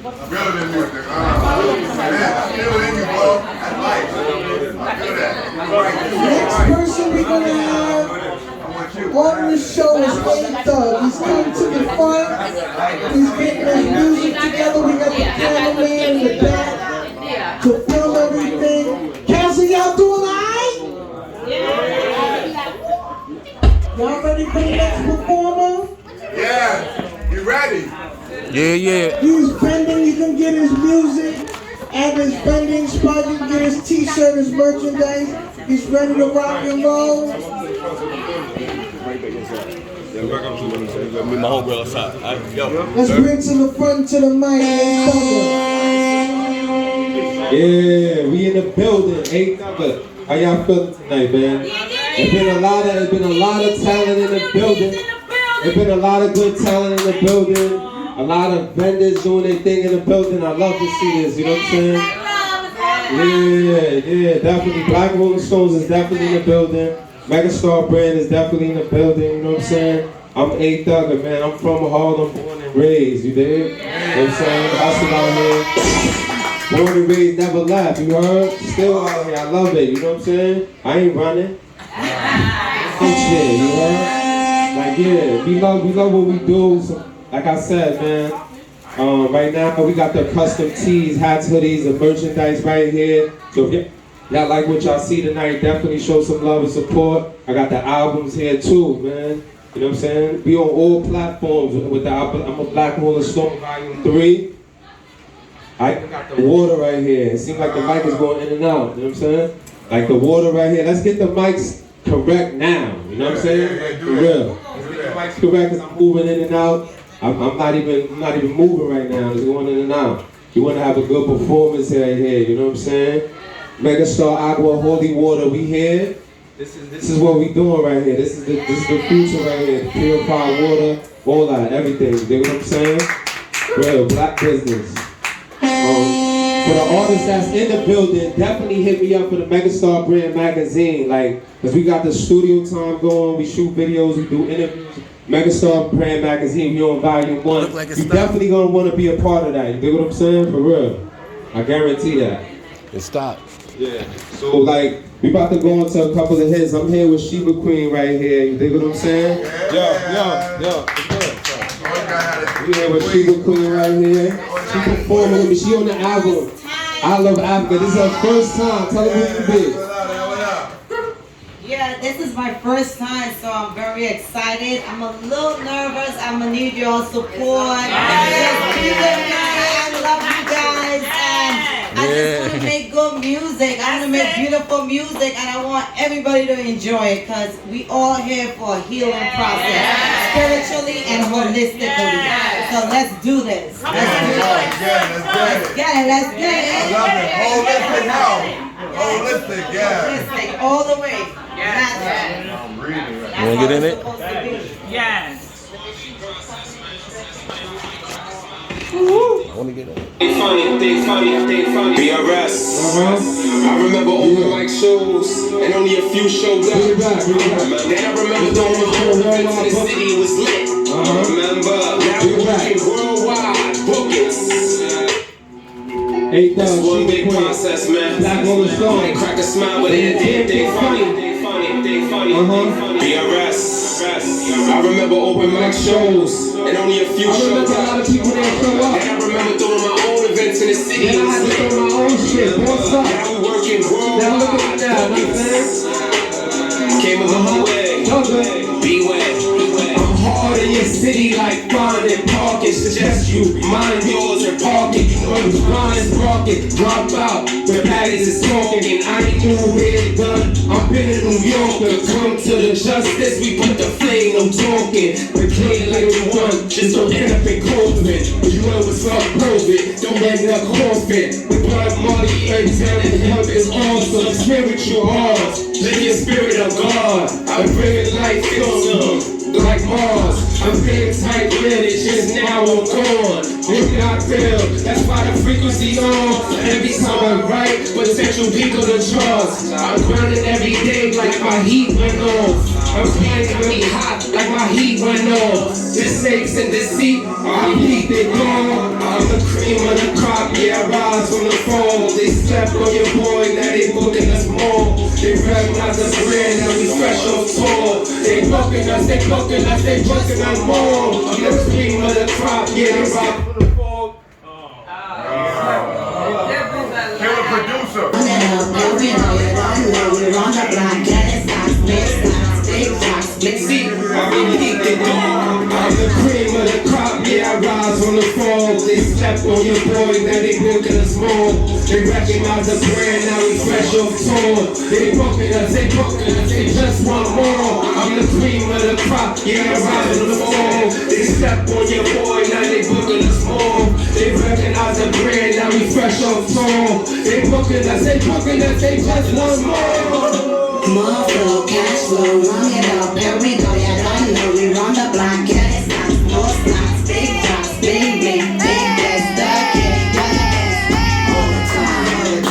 Relevant music. I feel it in you, bro. That's life. I feel that. Next person we're gonna have on the show is thugga. He's coming to the front. He's getting his music together. We got the cameraman in the back to film everything. Cassie, y'all doing alright? Y'all ready for the next performer? Yeah, you ready? Yeah. He's bending. You can get his music at his bending spot. You can get his t-shirt, his merchandise. He's ready to rock and roll. My homegirl outside. Let's bring to the front to the mic. Yeah, we in the building. Hey, thugga. How y'all feeling tonight, man? There's been a lot of talent in the building. There's been a lot of good talent in the building. A lot of vendors doing their thing in the building. I love to see this, you know what I'm saying? Yeah, definitely. Black Rolling Stones is definitely in the building. Megastar brand is definitely in the building, you know what I'm saying? I'm thugga, man. I'm from Harlem, born and raised, you dig? You know what I'm saying? Hustle out here. Born and raised, never left, you heard? Still out here, I love it, you know what I'm saying? I ain't running. I'm shit, you heard? Like, yeah, we love what we do. So, like I said, man, right now we got the custom tees, hats, hoodies, and merchandise right here. So if y'all like what y'all see tonight, definitely show some love and support. I got the albums here too, man. You know what I'm saying? Be on all platforms with the I'm a Black Rolling Stone Volume 3. I even got the water right here. It seems like the mic is going in and out. You know what I'm saying? Like the water right here. Let's get the mics correct now. You know what I'm saying? For real. Let's get the mics correct because I'm moving in and out. I'm not even moving right now. It's going in and out. You want to have a good performance right here. You know what I'm saying? Megastar Agua, Holy Water. We here. This is what we doing right here. This is the future right here. Purified water, all that, everything. You dig what I'm saying? Real black business. For the artists that's in the building, definitely hit me up for the Megastar Brand magazine. Like, cause we got the studio time going. We shoot videos. We do interviews. Megastar Brand magazine. We on Volume 1. You definitely gonna want to be a part of that. You dig what I'm saying? For real. I guarantee that. It stopped. Yeah. So like, we about to go into a couple of hits. I'm here with Sheba Queen right here. You dig what I'm saying? Yo. We here with Sheba Queen right here. She performing with me. She on the album. I Love Africa. This is her first time. Tell her who you be. Yeah, this is my first time, so I'm very excited. I'm a little nervous. I'm gonna need your support. Just be good, guys. I love you guys, and I just want to make good music. I want to make beautiful music, and I want everybody to enjoy it because we all here for a healing process, spiritually and holistically. So let's do this. Let's get it. Let's get it. I love it. Holistic health. Holistic, yeah. Holistic, all the way. I'm reading right. You wanna get in it? Yes. I wanna get in it. They funny. BRS. I remember open mic shows and only a few showed up. Then I remember doing my own events in the city, it was lit. Remember, now we're working worldwide, bookings. It's one big process, man. Black Rolling Stone. Might crack a smile, but they funny. BRS. I remember open mic shows and only a few showed up. A lot of people didn't show up. And I remember doing my own events in the city. Then I had to throw my own shit. What's up? Now we working worldwide. Now look at me now, you know what I'm saying? Came a long way. Beware. I'm hard in your city like finding parking. Suggest you mind yours and park it. You know who's blind is rocking. Drop out. The baddies is smoking. I ain't new red gun. I'm been in New York. Come to the justice. We put the flame. No talking. The clean like we won. Just don't end up in COVID. But you know what's up, COVID. Don't end up coffin. The blood money and health is awesome. Spiritual arts. Live your spirit of God. I bring life from like Mars. I'm being tight lineage, just now I'm gone. If not real, that's why the frequency on. Every time I write, potential people to trust. I'm grinding every day like my heat went off. I'm playing really hot like my heat went on. Mistakes and deceit, I keep it gone. I'm the cream of the crop, yeah, I rise from the fall. They slept on your boy, now they booking us more. They recognize the brand, now we fresh off tour. They booking us, they booking us, they booking us more. I'm the cream of the crop, yeah, I rise from the fall. Killer producer. See, I really keep it going. I'm the cream of the crop, yeah, I rise from the fall. They slept on your boy, now they booking us more. They recognize the brand, now we fresh off tour. They booking us, they just want more. I'm the cream of the crop, yeah, I rise from the fall. They slept on your boy, now they booking us more. They recognize the brand, now we fresh off tour. They booking us, they just want more. More flow, cash flow, run it up, here we go, yeah, I know we run the block, yeah, it's not, no stops, big drops, big bets, the kid, all the time,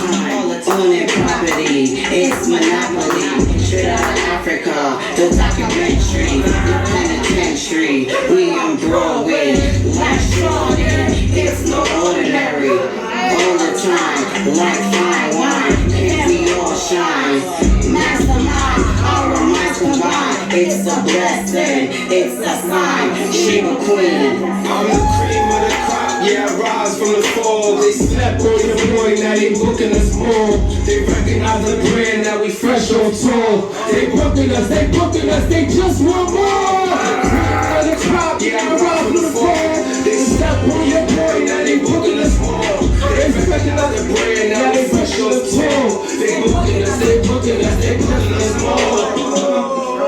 owning property, it's monopoly, straight out of Africa, the documentary, the penitentiary, we on Broadway, life strong, it's no ordinary, all the time, like fine wine, and we all shine. Mastermind, our minds combine. It's a blessing, it's a sign. She a queen. I'm the cream of the crop, yeah, I rise from the fall. They slept on your boy, now they booking us more. They recognize the brand, now we fresh on tour. They booking us, they just want more. Cream of the crop, yeah, I rise from the fall. They slept on your boy, now they booking us more. They recognize the brand, now they fresh on tour. They booking us, they just want more.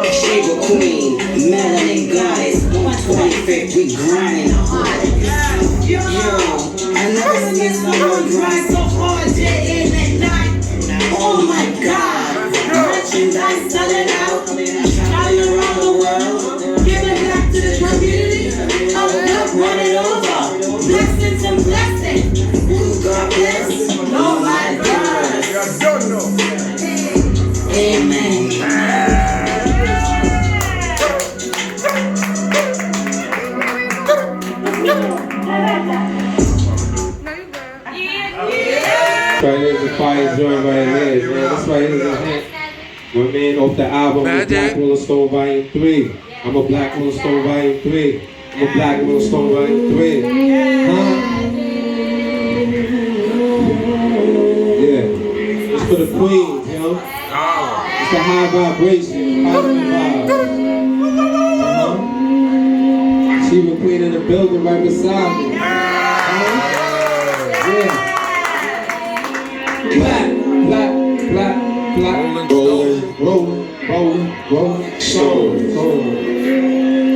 She a queen, melanin goddess. 125th, we grinding hard. Yo, I never miss no grind so hard day in and night. Oh my God, merchandise selling out, traveling around the world, giving back to the community. Up running over, blessings and blessings. God bless, oh my God. Amen. Right here's the fire joint right here, man. This right here is a hit. My man off the album, Black Rolling Stone Volume 3. I'm a Black Rolling Stone Volume 3. I'm a Black Rolling Stone Volume 3. Huh? Yeah. It's for the queens, you know? It's a high vibration, positive vibe. She was queen in the building right beside me. Yeah. Black, rolling, stone.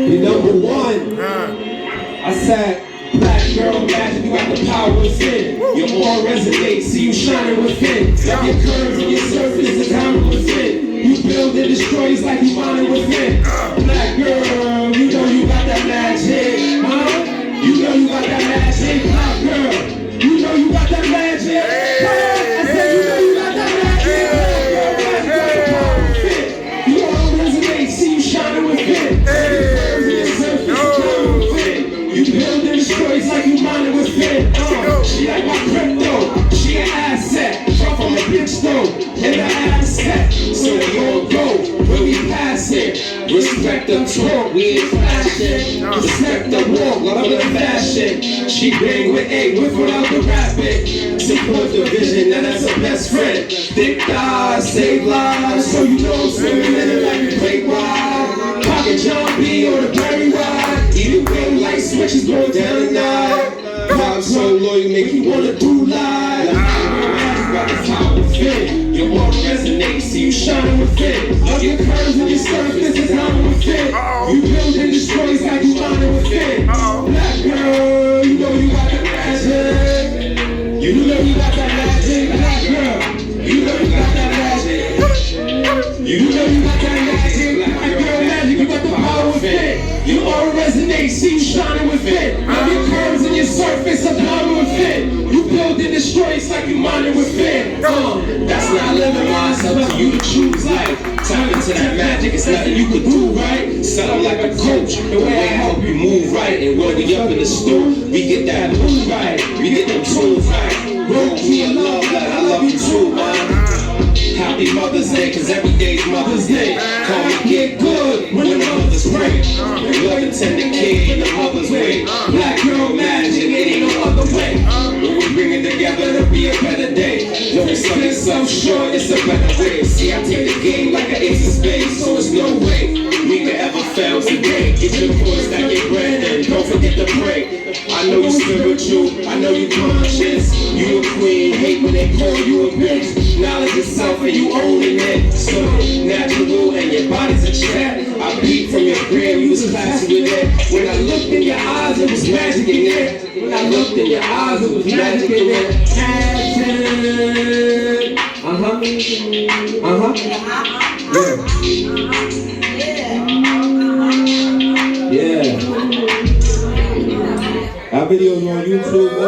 Be number one. I said, black girl, imagine you got the power within. Your aura resonates, see you shining within. Like your curves and your surface, the diamond within. You build and destroy, it's like you find within. Black girl, you know you got that magic, huh? You know you got that magic, black girl. You know you got that magic. I said you know you got that magic. Black girl, fit. You all resonate, see you shining within. Your curves and your surface, the diamond within. You build and destroy, it's like you mind it within. She like my crypto, she an asset. Drop from the bitch though, in the asset. So we all go, when we pass it. Respect the talk, we ain't flashing. Respect the walk, love the fashion. She bang with A, with without the rapping. Support the vision, now that's her best friend. Thick thighs, save lives, so you know swimming in it like a great wide. Pocket John B or the Barry Wide. Even way light switches going down the night. Vibe so low, you make you wanna do live. You got the power within. Your aura resonates, see you shining within. All your curves and your surface is diamond within. You build and destroy, it's like you shining within. Black girl, you know you got that magic. You know you got that magic. Black girl, you know you got that magic. You know you got that magic. Black girl magic, you got the power within. Your aura resonates, see you shining within. All your curves and your surface are diamond within. You build and destroy, it's like you minding with fear. That's not living life, it's up to you to choose life. Tap into that magic, it's nothing you could do, right? Something like a coach, the way I help you move right. And when we up in the store, we get that move right. We get them tunes right. Roll key and love, like I love you too, man. Happy Mother's Day, cause every day's Mother's Day. Call me get good when the mothers pray. Love and tender kid in the mother's way. Black girl magic, it ain't no other way. When we bring it together, it'll be a better day. Don't sell yourself short, it's a better way. See, I take the game like an ace of spades, so it's no way we could ever fail today. Get your course, stack your bread, and don't forget to pray. I know you spiritual, I know you conscious. You a queen, hate when they call you a bitch. Knowledge yourself and you owning it. So natural and your body's a chat. I beat from your crib, you was classy with it. When I looked in your eyes, it was magic in there. When I looked in your eyes, it was magic in there. Yeah. Our videos on YouTube.